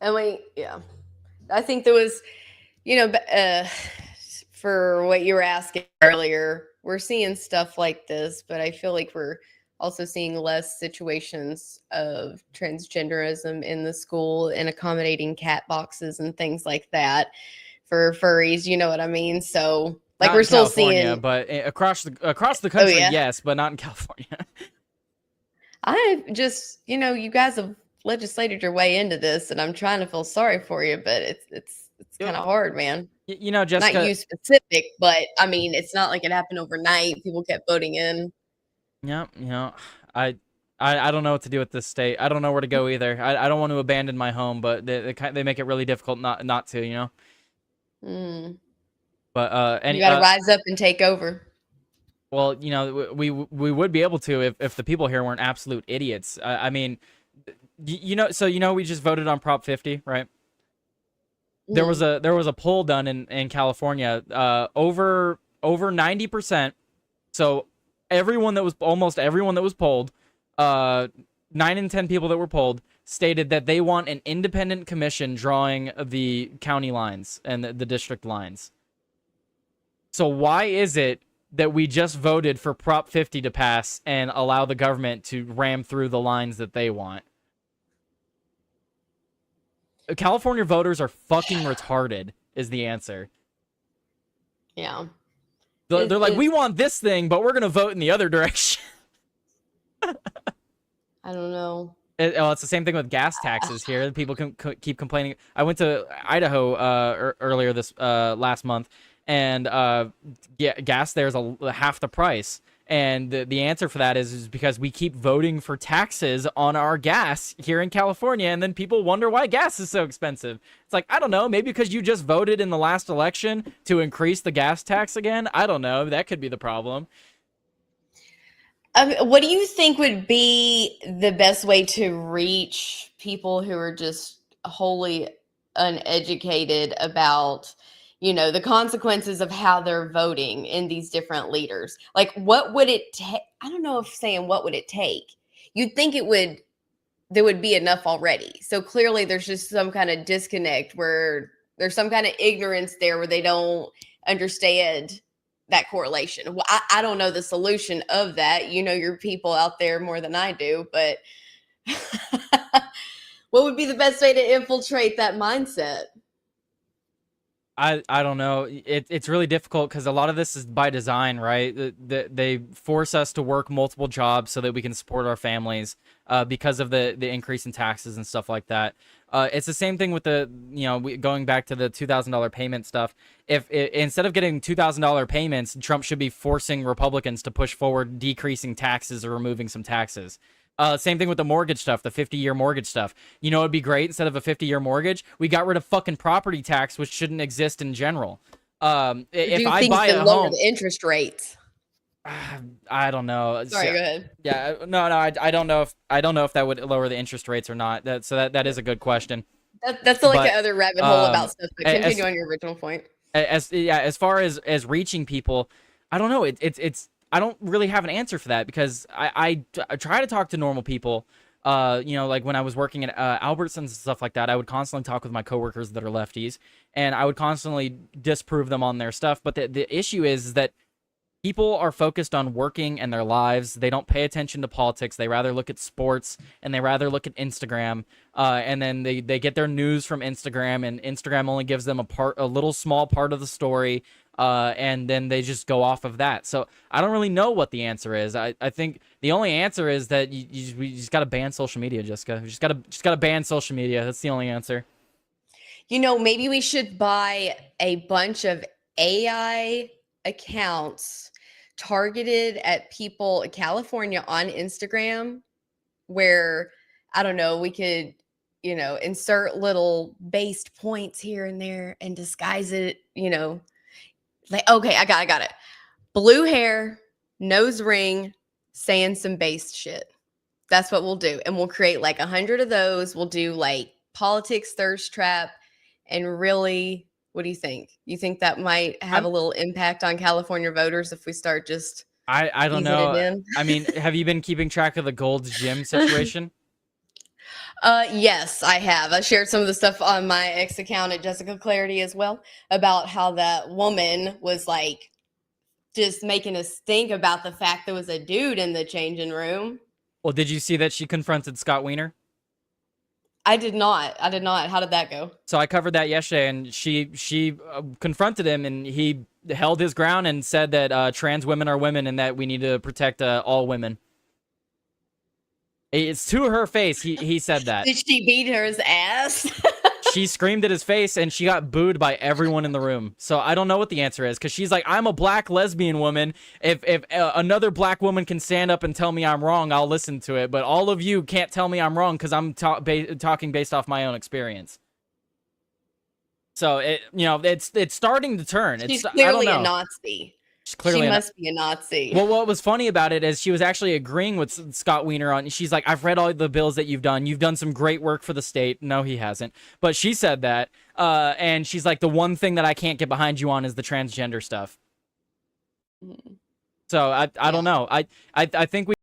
And yeah, I think there was, you know, for what you were asking earlier, we're seeing stuff like this, but I feel like we're also seeing less situations of transgenderism in the school and accommodating cat boxes and things like that for furries. You know what I mean? So, like, Not we're in still California, seeing. but across the Oh country, yeah, yes, but not in California. I just, you guys have legislated your way into this, and I'm trying to feel sorry for you, but it's kind of hard, man. Not Jessica. you specific, but I mean, it's not like it happened overnight. People kept voting in. Yeah, I, I don't know what to do with this state. I don't know where to go either. I don't want to abandon my home, but they make it really difficult not to, Mm. But You any got to rise up and take over. well, we would be able to if the people here weren't absolute idiots. I mean, so we just voted on Prop 50, right? Mm. There was a poll done in California, over 90%. So almost everyone that was polled, 9 in 10 people that were polled stated that they want an independent commission drawing the county lines and the district lines. So why is it that we just voted for Prop 50 to pass and allow the government to ram through the lines that they want? California voters are fucking retarded is the answer. Yeah. They're like, we want this thing, but we're going to vote in the other direction. I don't know. It's the same thing with gas taxes here. People can keep complaining. I went to Idaho earlier this last month, and gas there is half the price. And the answer for that is because we keep voting for taxes on our gas here in California, and then people wonder why gas is so expensive. It's like, I don't know, maybe because you just voted in the last election to increase the gas tax again. I don't know. That could be the problem. What do you think would be the best way to reach people who are just wholly uneducated about, the consequences of how they're voting in these different leaders? Like, what would it take? I don't know if saying what would it take. You'd think there would be enough already. So clearly there's just some kind of disconnect where there's some kind of ignorance there where they don't understand that correlation. Well, I don't know the solution of that. You know your people out there more than I do, but what would be the best way to infiltrate that mindset? I don't know. It's really difficult because a lot of this is by design, right? They force us to work multiple jobs so that we can support our families because of the increase in taxes and stuff like that. It's the same thing with going back to the $2,000 payment stuff. If instead of getting $2,000 payments, Trump should be forcing Republicans to push forward decreasing taxes or removing some taxes. Same thing with the mortgage stuff, the 50-year mortgage stuff. It'd be great instead of a 50-year mortgage, we got rid of fucking property tax, which shouldn't exist in general. If Do I things buy that a lower home, the interest rates? I don't know. Sorry, go ahead. Yeah, no, I don't know if that would lower the interest rates or not. That is a good question. That's like But the other rabbit hole about stuff. But as continue on your original point. as far as reaching people, I don't know. It's I don't really have an answer for that because I try to talk to normal people. Like when I was working at Albertsons and stuff like that, I would constantly talk with my coworkers that are lefties, and I would constantly disprove them on their stuff. But the issue is that people are focused on working and their lives. They don't pay attention to politics. They rather look at sports and they rather look at Instagram. And then they get their news from Instagram, and Instagram only gives them a little small part of the story. And then they just go off of that. So I don't really know what the answer is. I think the only answer is that we just got to ban social media, Jessica. We just got to ban social media. That's the only answer. Maybe we should buy a bunch of AI accounts targeted at people in California on Instagram where, I don't know, we could, insert little based points here and there and disguise it, like, okay, I got it. Blue hair, nose ring, saying some based shit. That's what we'll do. And we'll create like 100 of those. We'll do like politics thirst trap. And really, what do you think? You think that might have a I'm little impact on California voters if we start just I don't easing it know. in? I mean, have you been keeping track of the Gold's Gym situation? Yes, I have. I shared some of the stuff on my ex account at Jessica Clarity as well about how that woman was like just making us think about the fact there was a dude in the changing room. Well, did you see that she confronted Scott Wiener? I did not. I did not. How did that go? So I covered that yesterday, and she confronted him, and he held his ground and said that trans women are women and that we need to protect all women. It's to her face. He said that. Did she beat his ass? She screamed at his face, and she got booed by everyone in the room. So I don't know what the answer is, because she's like, I'm a black lesbian woman. If another black woman can stand up and tell me I'm wrong, I'll listen to it. But all of you can't tell me I'm wrong because I'm talking based off my own experience. So it's starting to turn. She's I don't clearly know. a Nazi. Clearly she must be a Nazi. Well, what was funny about it is she was actually agreeing with Scott Wiener on. She's like, I've read all the bills that you've done. You've done some great work for the state. No, he hasn't. But she said that, and she's like, the one thing that I can't get behind you on is the transgender stuff. So I don't know. I think we.